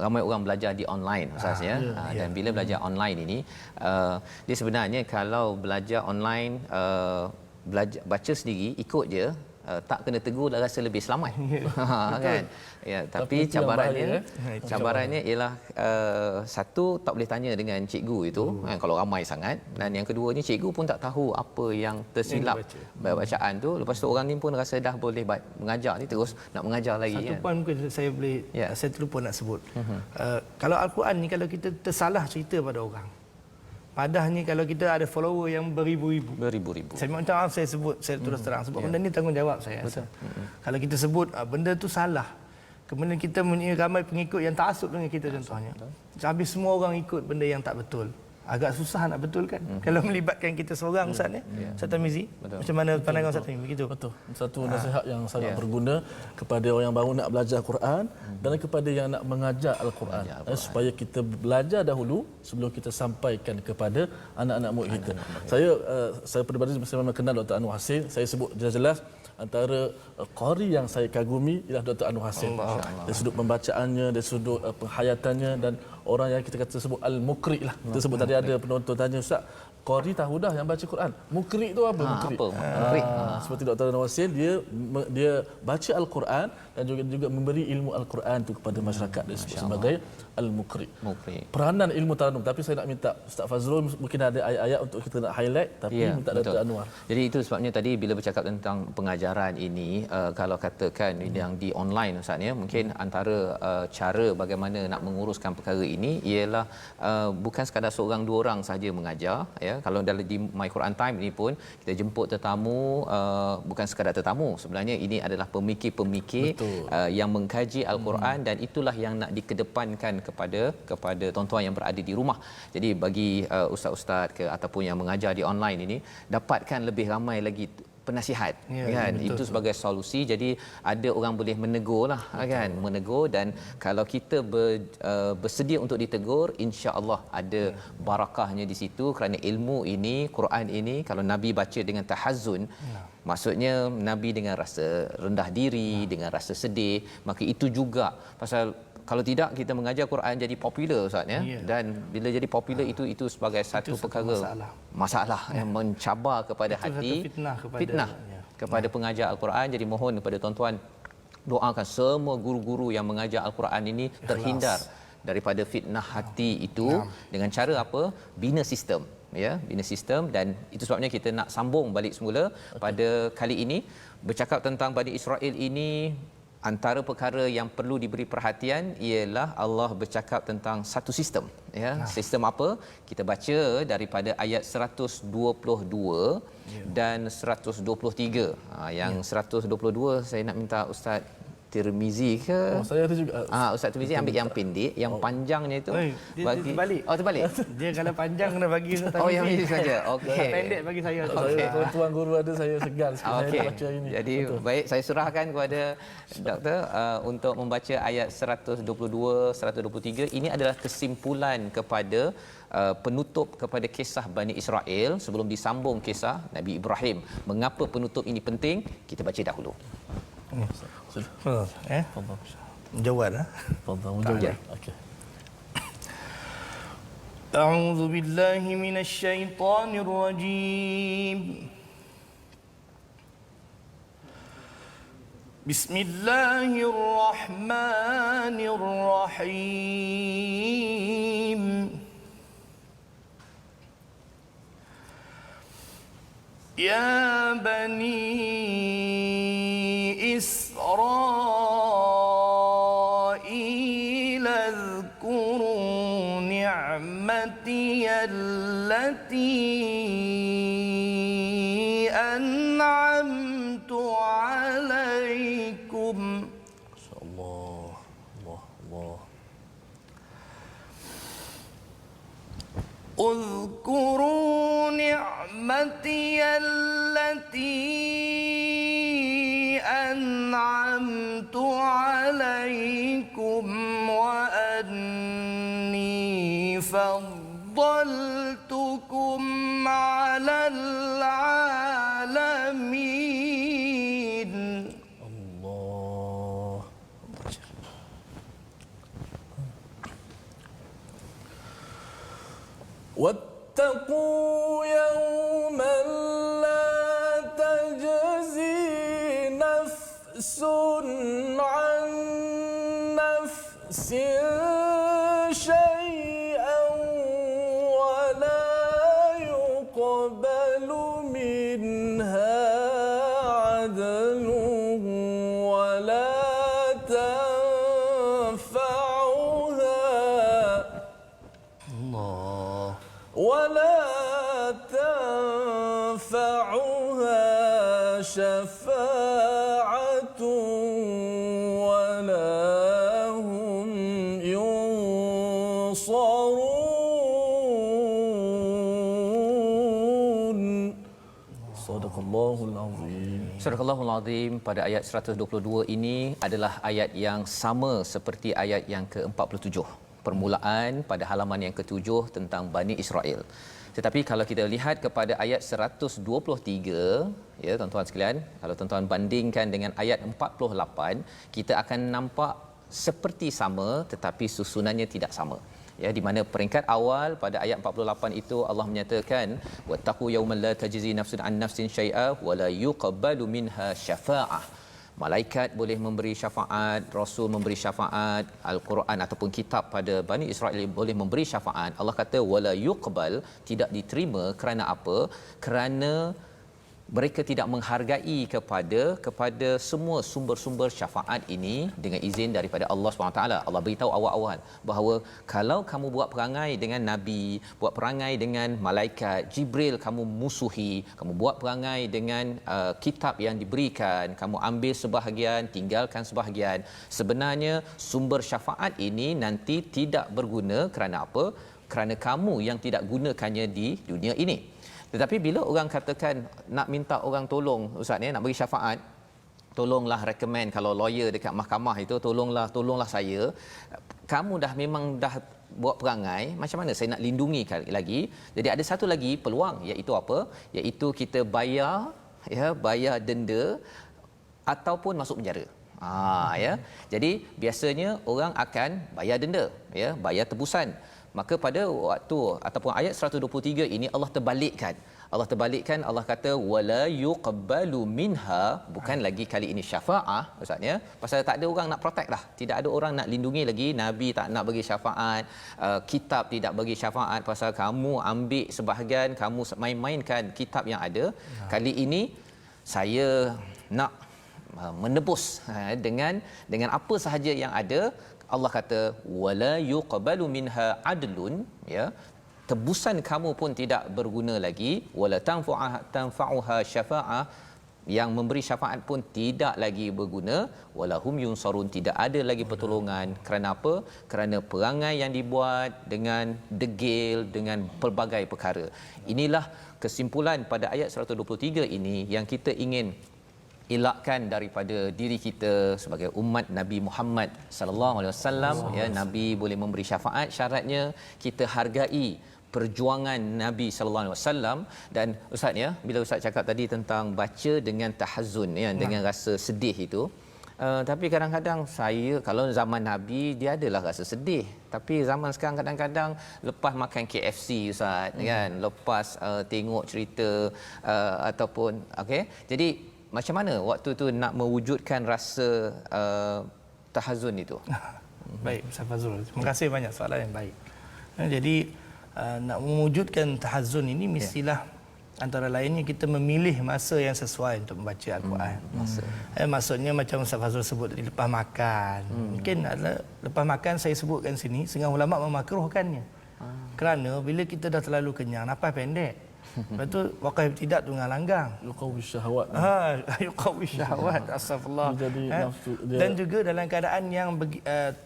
ramai orang belajar di online Ustaz ya. Dan bila belajar online ini dia sebenarnya kalau belajar online belajar baca sendiri ikut je, tak kena tegur dah rasa lebih selamat. Kan? Ya, tapi cabarannya ialah satu, tak boleh tanya dengan cikgu itu kalau ramai sangat, dan yang keduanya cikgu pun tak tahu apa yang tersilap bacaan tu. Lepas tu orang ni pun rasa dah boleh mengajar ni terus nak mengajar lagi. Satu poin mungkin saya boleh saya terlupa nak sebut. Kalau Al-Quran ni kalau kita tersalah cerita pada orang, padahnya kalau kita ada follower yang beribu-ribu. Saya minta maaf saya terus terang sebab benda ni tanggungjawab saya. Kalau kita sebut benda tu salah, Kemudian kita mempunyai ramai pengikut yang taksub dengan kita contohnya. Habis semua orang ikut benda yang tak betul. Agak susah nak betulkan. Kalau melibatkan kita seorang Ustaz ya. Ustaz Tarmizi. Macam mana pandangan Ustaz Tarmizi? Begitu. Betul. Satu nasihat yang sangat berguna kepada orang yang baru nak belajar Quran dan kepada yang nak mengajar Al-Quran. Supaya kita belajar dahulu sebelum kita sampaikan kepada anak-anak murid kita. Saya pribadi memang kenal Dr. Anwar Hassin. Saya sebut jelas-jelas antara qari yang saya kagumi ialah Dr. Anwar Hassin. Dari sudut pembacaannya, dari sudut penghayatannya dan orang yang kita kata sebut al-mukri lah. Kita sebut tadi ada penonton tanya, Ustaz, qari tahu dah yang baca Quran. Mukri tu apa? Mukri. Seperti Dr. Anwar Hassin, dia baca Al-Quran dan juga memberi ilmu Al-Quran tu kepada masyarakat. Dia sebut sebagai al-mukri. Peranan ilmu taranum. Tapi saya nak minta Ustaz Fazrul, mungkin ada ayat-ayat untuk kita nak highlight, tapi minta Dr. Anwar. Jadi itu sebabnya tadi bila bercakap tentang pengajaran ini, kalau katakan yang di online Ustaz ya, mungkin antara cara bagaimana nak menguruskan perkara ini ialah bukan sekadar seorang dua orang sahaja mengajar ya. Kalau dalam di My Quran Time ini pun kita jemput tetamu, bukan sekadar tetamu, sebenarnya ini adalah pemikir-pemikir yang mengkaji Al-Quran dan itulah yang nak dikedepankan kepada tuan-tuan yang berada di rumah. Jadi bagi ustaz-ustaz ataupun yang mengajar di online ini, dapatkan lebih ramai lagi penasihat kan, itu sebagai solusi. Jadi ada orang boleh menegur lah kan, menegur, dan kalau kita bersedia untuk ditegur, insya-Allah ada barakahnya di situ, kerana ilmu ini, Quran ini kalau Nabi baca dengan tahazzun, maksudnya Nabi dengan rasa rendah diri, dengan rasa sedih, maka itu juga pasal kalau tidak kita mengajar Quran jadi popular Ustaz ya. Dan bila jadi popular itu sebagai satu perkara masalah yang mencabar kepada itu hati, fitnah kepada pengajar Al-Quran. Jadi mohon kepada tuan-tuan, doakan semua guru-guru yang mengajar Al-Quran ini terhindar daripada fitnah hati itu dengan cara apa? Bina sistem ya, bina sistem. Dan itu sebabnya kita nak sambung balik semula pada kali ini bercakap tentang Bani Israel ini. Antara perkara yang perlu diberi perhatian ialah Allah bercakap tentang satu sistem ya. Sistem apa? Kita baca daripada ayat 122 dan 123. Yang 122 saya nak minta Ustaz Tirmizi ke? Saya ada juga. Ustaz Tirmizi ambil yang pendek, yang panjangnya itu bagi terbalik. Terbalik. Dia kalau panjang kena bagi Ustaz Tirmizi. yang ini saja. Okey. Pendek bagi saya. Saya tuan guru ada, saya segan sikit saya baca ini. Jadi baik, saya serahkan kepada doktor untuk membaca ayat 122, 123. Ini adalah kesimpulan kepada penutup kepada kisah Bani Israel sebelum disambung kisah Nabi Ibrahim. Mengapa penutup ini penting? Kita baca dahulu. Jawab lah. Okey. أعوذ بالله من الشيطان الرجيم بسم الله الرحمن الرحيم يا بني إسرائيل اذكروا نعمتي التي أنعمت عليكم الله. اذكروا نعمتي التي أنعمت عليكم وأني فضلتكم على العالمين. الله. واتقوا يوما لا تجزي نفس عن نفس شيئا ولا يقبل منها عدل ولا تنفعها شفاعة ولا Sadaqallahul azim. Surah Al-Azim pada ayat 122 ini adalah ayat yang sama seperti ayat yang ke-47. Permulaan pada halaman yang ke-7 tentang Bani Israel. Tetapi kalau kita lihat kepada ayat 123, ya tuan-tuan sekalian, kalau tuan-tuan bandingkan dengan ayat 48, kita akan nampak seperti sama tetapi susunannya tidak sama. Ya, di mana peringkat awal pada ayat 48 itu Allah menyatakan wattaqu yawman la tajzi nafsun an nafsin syai'a wa la yuqbalu minha syafa'ah. Malaikat boleh memberi syafaat, Rasul memberi syafaat, Al-Quran ataupun kitab pada Bani Israel boleh memberi syafaat. Allah kata wala yuqbal, tidak diterima kerana apa? Kerana mereka tidak menghargai kepada semua sumber-sumber syafaat ini dengan izin daripada Allah SWT. Allah beritahu awal-awal bahawa kalau kamu buat perangai dengan Nabi, buat perangai dengan malaikat, Jibril kamu musuhi, kamu buat perangai dengan kitab yang diberikan, kamu ambil sebahagian, tinggalkan sebahagian. Sebenarnya sumber syafaat ini nanti tidak berguna kerana apa? Kerana kamu yang tidak gunakannya di dunia ini. Tetapi bila orang katakan nak minta orang tolong, ustaz ni nak bagi syafaat, tolonglah recommend kalau lawyer dekat mahkamah itu, tolonglah saya. Kamu memang dah buat perangai, macam mana saya nak lindungi lagi? Jadi ada satu lagi peluang, iaitu apa? Iaitu kita bayar denda ataupun masuk penjara. Ya. Jadi biasanya orang akan bayar denda, ya, bayar tebusan. Maka pada waktu ataupun ayat 123 ini Allah terbalikkan. Allah kata wala yuqbalu minha, bukan lagi kali ini syafaah, maksudnya pasal tak ada orang nak protect dah. Tidak ada orang nak lindungi lagi, Nabi tak nak bagi syafaat, kitab tidak bagi syafaat pasal kamu ambil sebahagian, kamu main-mainkan kitab yang ada. Kali ini saya nak menebus dengan apa sahaja yang ada. Allah kata wala yuqbalu minha adlun, ya, tebusan kamu pun tidak berguna lagi, wala tanfa'uha syafa'ah, yang memberi syafaat pun tidak lagi berguna, walahum yunsarun, tidak ada lagi pertolongan. Kerana apa? Kerana perangai yang dibuat dengan degil, dengan pelbagai perkara. Inilah kesimpulan pada ayat 123 ini yang kita ingin elakkan daripada diri kita sebagai umat Nabi Muhammad sallallahu alaihi wasallam. Ya, Nabi boleh memberi syafaat, syaratnya kita hargai perjuangan Nabi sallallahu alaihi wasallam. Dan ustaz, ya, bila ustaz cakap tadi tentang baca dengan tahazzun, ya, dengan rasa sedih itu, tapi kadang-kadang saya, kalau zaman Nabi dia adalah rasa sedih, tapi zaman sekarang kadang-kadang lepas makan KFC ustaz, kan, lepas tengok cerita ataupun okey, jadi macam mana waktu tu nak mewujudkan rasa tahazun itu? Baik, Ustaz Fazrul. Terima kasih banyak, soalan yang baik. Jadi nak mewujudkan tahazun ini mestilah antara lainnya kita memilih masa yang sesuai untuk membaca Al-Quran. Maksudnya macam Ustaz Fazrul sebut tadi, lepas makan. Mungkin lepas makan saya sebutkan sini, setengah ulama memakruhkannya. Kerana bila kita dah terlalu kenyang, nafas pendek, lepas tu waqaf tidak tunggang langgang, Yuqawi syahwat. Yuqawi syahwat. Astagfirullah. Dan juga dalam keadaan yang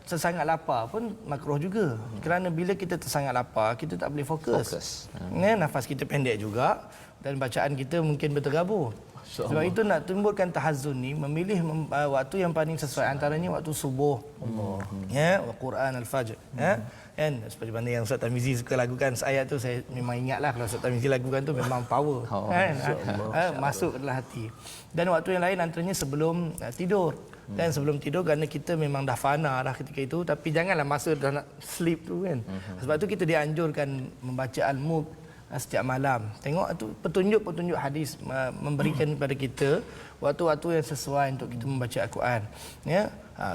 tersangat lapar pun makruh juga. Kerana bila kita tersangat lapar, kita tak boleh fokus. Nafas kita pendek juga dan bacaan kita mungkin berterabur. Sebab itu nak timbulkan tahazun ni, memilih waktu yang paling sesuai, antaranya waktu subuh. Ya, Quran al-Fajr. Kan, seperti mana yang Ustaz Tarmizi suka lagukan ayat tu, saya memang ingatlah kalau Ustaz Tarmizi lagukan tu memang power. Kan? Masuk ke dalam hati. Dan waktu yang lain antaranya sebelum tidur. Dan sebelum tidur, kerana kita memang dah fana dah ketika itu, tapi janganlah masa dah nak sleep tu kan. Sebab tu kita dianjurkan membaca Al-Mulk setiap malam. Tengok tu petunjuk-petunjuk hadis memberikan kepada kita waktu-waktu yang sesuai untuk kita membaca Al-Quran. Ya.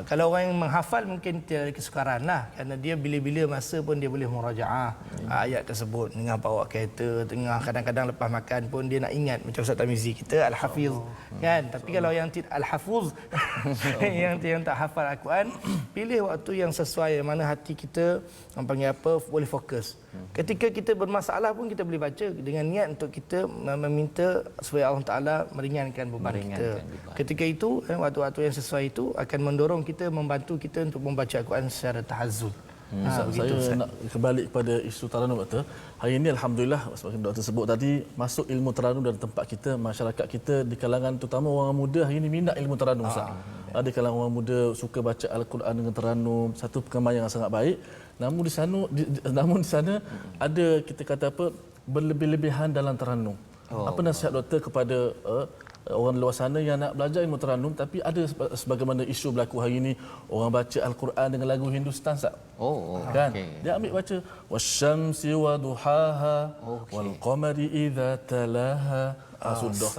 Kalau orang yang menghafal mungkin tidak ada kesukaran lah, kerana dia bila-bila masa pun dia boleh murajaah ayat tersebut. Tengah bawa kereta, tengah kadang-kadang lepas makan pun dia nak ingat, macam Ustaz Tarmizi kita Al-Hafiz kan. Tapi kalau yang Al-Hafuz yang tak hafal Al-Quran, pilih waktu yang sesuai, yang mana hati kita panggil apa, boleh fokus. Ketika kita bermasalah pun kita boleh baca dengan niat untuk kita meminta supaya Allah Taala meringankan beban kita. Ketika itu waktu-waktu yang sesuai itu akan mendorong kita, membantu kita untuk membaca Al-Quran secara tahazun. Saya nak kembali kepada isu Taranum Doktor. Hari ini alhamdulillah seperti Doktor sebut tadi, masuk ilmu Taranum dalam tempat kita, masyarakat kita di kalangan terutama orang muda hari ini minat ilmu Taranum Ustaz. Ada kalangan orang muda suka baca Al-Quran dengan Taranum, satu perkembangan yang sangat baik. Namun di sana ada kita kata apa berlebih-lebihan dalam Taranum. Apa nasihat Doktor kepada orang luar sana yang nak belajar ilmu Taranum tapi ada sebagaimana isu berlaku hari ini orang baca Al-Quran dengan lagu Hindustan Ustaz. Kan? Okay. Dia ambil baca wasyamsi wa duhaha wal qamari idza talaha. Sudah.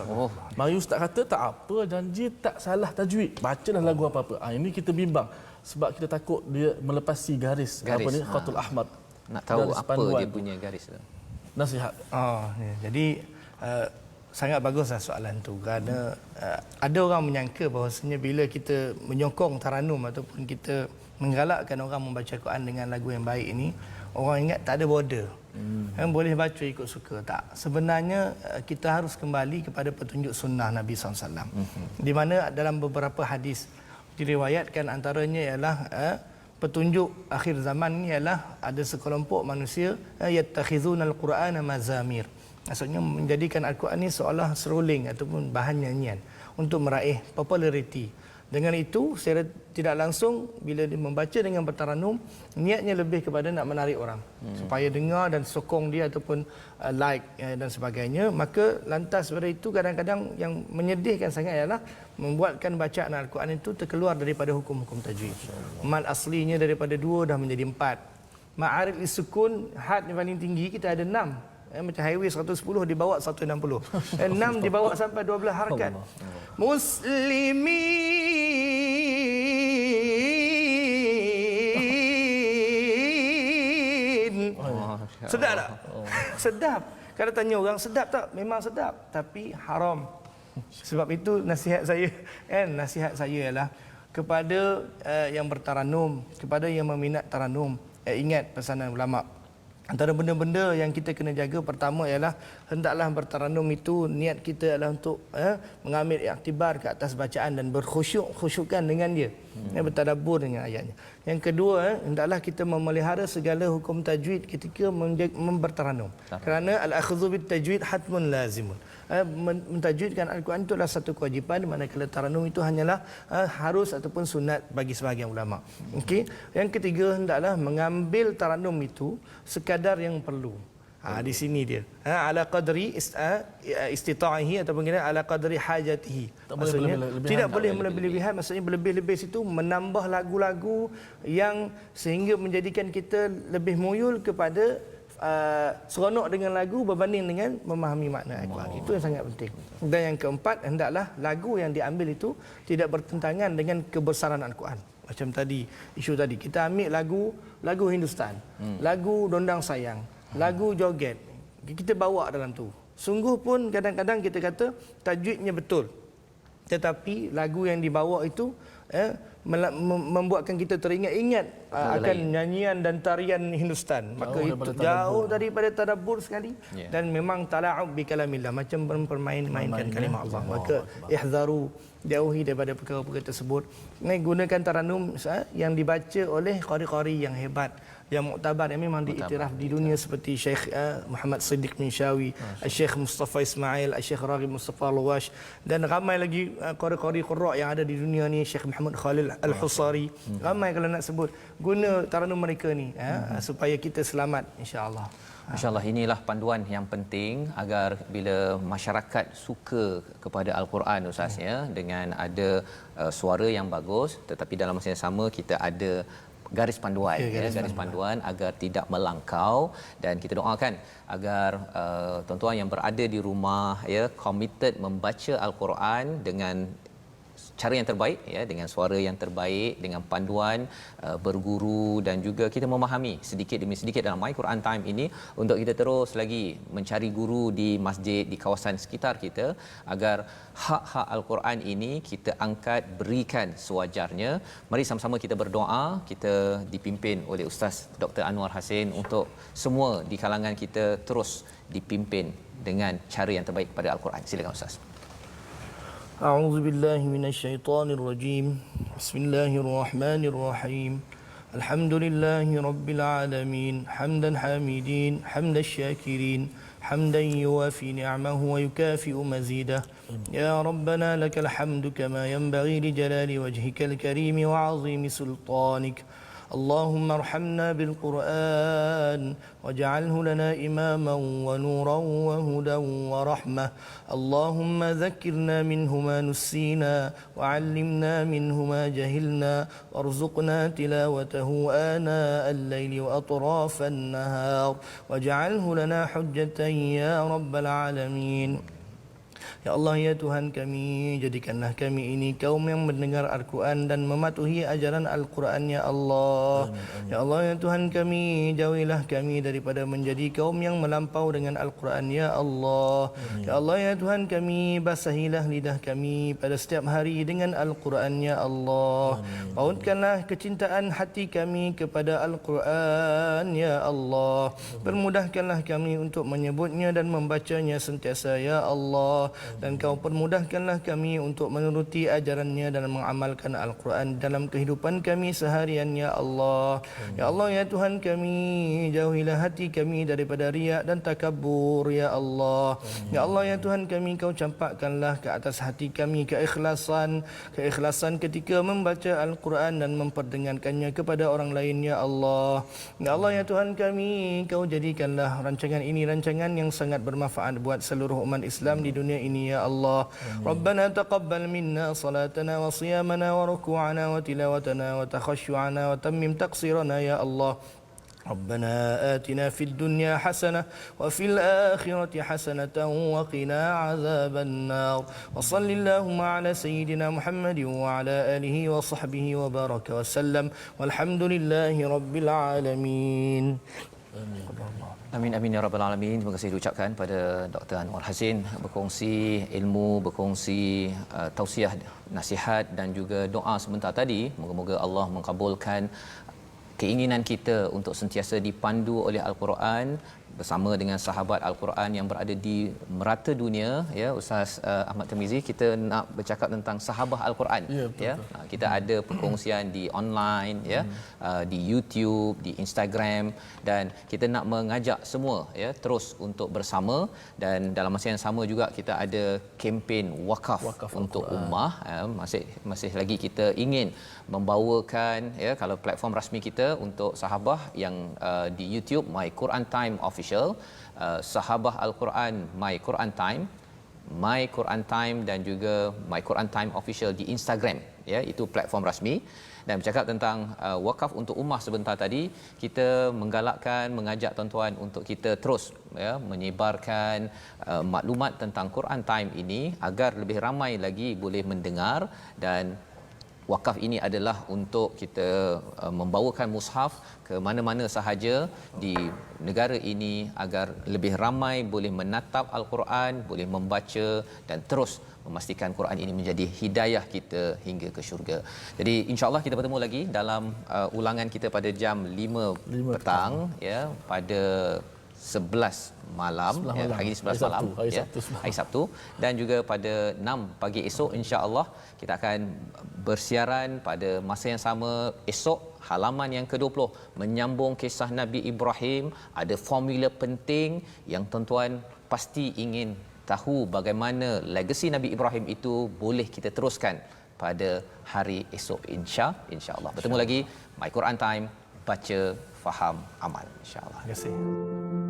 Mari Ustaz kata tak apa, janji tak salah tajwid. Bacalah lagu apa-apa. Ini kita bimbang sebab kita takut dia melepasi garis. Apa ni khatul ahmad. Nak tahu apa dia punya garis tu. Nasihat. Jadi sangat baguslah soalan tu kerana ada orang menyangka bahawasanya bila kita menyokong Taranum ataupun kita menggalakkan orang membaca Quran dengan lagu yang baik ini, orang ingat tak ada border. Boleh baca ikut suka. Tak. Sebenarnya kita harus kembali kepada petunjuk sunnah Nabi SAW. Di mana dalam beberapa hadis diriwayatkan antaranya ialah petunjuk akhir zaman ni ialah ada sekelompok manusia yattakhizunal Qur'ana mazamir. Maksudnya menjadikan Al-Quran ini seolah seruling ataupun bahan nyanyian untuk meraih populariti. Dengan itu, secara tidak langsung bila dia membaca dengan bertaranum, niatnya lebih kepada nak menarik orang supaya dengar dan sokong dia ataupun like dan sebagainya. Maka lantas dari itu kadang-kadang yang menyedihkan sangat ialah membuatkan bacaan Al-Quran itu terkeluar daripada hukum-hukum tajwid. Mad aslinya daripada 2 dah menjadi 4. Ma'arif lisukun, had yang paling tinggi kita ada 6. Macam highway 110 dibawa 160. 6 dibawa sampai 12 harakat. Muslimin. Sedap tak? Sedap. Kalau tanya orang sedap tak? Memang sedap, tapi haram. Sebab itu nasihat saya ialah kepada yang bertaranum, kepada yang meminat taranum, ingat pesanan ulama. Antara benda-benda yang kita kena jaga pertama ialah hendaklah bertaranum itu niat kita adalah untuk mengambil iktibar ke atas bacaan dan berkhusyukkan dengan dia. Bertadabbur dengan ayatnya. Yang kedua, hendaklah kita memelihara segala hukum tajwid ketika bertaranum. Kerana al-akhdhu bit tajwid hatmun lazimun. Mentajwidkan Al-Quran itu adalah satu kewajipan, manakala taranum itu hanyalah harus ataupun sunat bagi sebahagian ulama. Okey. Yang ketiga, hendaklah mengambil taranum itu sekadar yang perlu. Di sini dia. Ala qadri istita'ahi ataupun kita ala qadri hajatihi. Maksudnya tidak boleh melebih-lebihan, maksudnya berlebih-lebih situ menambah lagu-lagu yang sehingga menjadikan kita lebih muyul kepada seronok dengan lagu berbanding dengan memahami makna Al-Quran. Itu yang sangat penting. Dan yang keempat, hendaklah lagu yang diambil itu tidak bertentangan dengan kebesaran Al-Quran. Macam tadi, isu tadi, kita ambil lagu Hindustan, lagu Dondang Sayang, lagu joget, kita bawa dalam tu. Sungguh pun kadang-kadang kita kata tajwidnya betul, tetapi lagu yang dibawa itu membuatkan kita teringat-ingat akan nyanyian dan tarian Hindustan. Maka itu jauh daripada tadabbur sekali. Dan memang tala'ub bi kalamillah, macam mempermain-mainkan kalimah Allah. Maka ihzaru, jauhi daripada perkara-perkara tersebut. Gunakan taranum yang dibaca oleh qari-qari yang hebat, yang muktabar, yang memang diiktiraf di dunia seperti Syekh Muhammad Siddiq Minshawi, Syekh Mustafa Ismail, Syekh Raghib Mustafa Lawash, dan ramai lagi qari-qari qurra yang ada di dunia ni, Syekh Muhammad Khalil Al-Husari. Ramai kalau nak sebut. Guna taranum mereka ni supaya kita selamat insya-Allah. InsyaAllah inilah panduan yang penting agar bila masyarakat suka kepada Al-Quran Ustaz dengan ada suara yang bagus, tetapi dalam masa yang sama kita ada garis panduan garis panduan agar tidak melangkau, dan kita doakan agar tuan-tuan yang berada di rumah committed membaca Al-Quran dengan cara yang terbaik, dengan suara yang terbaik, dengan panduan berguru, dan juga kita memahami sedikit demi sedikit dalam My Quran Time ini untuk kita terus lagi mencari guru di masjid, di kawasan sekitar kita, agar hak-hak Al-Quran ini kita angkat, berikan sewajarnya. Mari sama-sama kita berdoa, kita dipimpin oleh Ustaz Dr. Anwar Hasin untuk semua di kalangan kita terus dipimpin dengan cara yang terbaik pada Al-Quran. Silakan Ustaz. A'udzu billahi minasyaitonir rajim. Bismillahirrahmanirrahim. الحمد لله رب العالمين حمدا حامدين حمد الشاكرين حمدا يوافي نعمه ويكافئ مزيده يا ربنا لك الحمد كما ينبغي لجلال وجهك الكريم وعظيم سلطانك اللهم ارحمنا بالقرآن واجعله لنا إماما ونورا وهدى ورحمة اللهم ذكرنا منه ما نسينا وعلمنا منه ما جهلنا وارزقنا تلاوته آناء الليل وأطراف النهار واجعله لنا حجة يا رب العالمين. Ya Allah, ya Tuhan kami, jadikanlah kami ini kaum yang mendengar Al-Quran dan mematuhi ajaran Al-Quran, ya Allah. Amin. Ya Allah, ya Tuhan kami, jauhilah kami daripada menjadi kaum yang melampau dengan Al-Quran, ya Allah. Amin. Ya Allah, ya Tuhan kami, basahilah lidah kami pada setiap hari dengan Al-Quran, ya Allah. Pautkanlah kecintaan hati kami kepada Al-Quran, ya Allah. Permudahkanlah kami untuk menyebutnya dan membacanya sentiasa, ya Allah. Dan kau permudahkanlah kami untuk menuruti ajarannya dan mengamalkan Al-Quran dalam kehidupan kami seharian, ya Allah. Ya Allah, ya Tuhan kami, jauhilah hati kami daripada riak dan takabur, ya Allah. Ya Allah, ya Tuhan kami, kau campakkanlah ke atas hati kami keikhlasan ketika membaca Al-Quran dan memperdengarkannya kepada orang lain, ya Allah. Ya Allah, ya Tuhan kami, kau jadikanlah rancangan ini rancangan yang sangat bermanfaat buat seluruh umat Islam di dunia ini, ya Allah. Rabbana taqabbal minna salatana wa siyamana wa ruku'ana wa tilawatana wa takhashu'ana wa tammim taqsirana, ya Allah. ربنا آتنا في الدنيا حسنة وفي الآخرة حسنة وقنا عذاب النار وصل اللهم على سيدنا محمد وعلى آله وصحبه وبارك وسلم والحمد لله رب العالمين. Amin amin ya rabbal alamin. Terima kasih diucapkan pada Dr. Anwar Hasin berkongsi ilmu, berkongsi tausiah, nasihat dan juga doa sebentar tadi. Moga-moga Allah mengabulkan keinginan kita untuk sentiasa dipandu oleh Al-Quran bersama dengan sahabat Al-Quran yang berada di merata dunia, ya Ustaz Ahmad Tirmizi. Kita nak bercakap tentang sahabah Al-Quran, ya. Kita ada perkongsian di online, ya, di YouTube, di Instagram, dan kita nak mengajak semua, ya, terus untuk bersama. Dan dalam masa yang sama juga kita ada kempen wakaf untuk ummah, masih lagi kita ingin membawakan, ya, kalau platform rasmi kita untuk sahabah yang di YouTube My Quran Time Official, sahabah Al-Quran My Quran Time dan juga My Quran Time Official di Instagram, ya, itu platform rasmi. Dan bercakap tentang wakaf untuk ummah sebentar tadi, kita menggalakkan, mengajak tuan-tuan untuk kita terus, ya, menyebarkan maklumat tentang Quran Time ini agar lebih ramai lagi boleh mendengar. Dan wakaf ini adalah untuk kita membawakan mushaf ke mana-mana sahaja di negara ini agar lebih ramai boleh menatap Al-Quran, boleh membaca dan terus memastikan Quran ini menjadi hidayah kita hingga ke syurga. Jadi insya-Allah kita bertemu lagi dalam ulangan kita pada jam 5 petang, ya, pada 11 malam, ya, hari ini 11 malam, hari Sabtu, dan juga pada 6 pagi esok insya-Allah kita akan bersiaran pada masa yang sama esok, halaman yang ke-20 menyambung kisah Nabi Ibrahim. Ada formula penting yang tuan-tuan pasti ingin tahu bagaimana legasi Nabi Ibrahim itu boleh kita teruskan pada hari esok insya-Allah. Bertemu lagi My Quran Time, baca, faham, amal, insya-Allah. Terima kasih.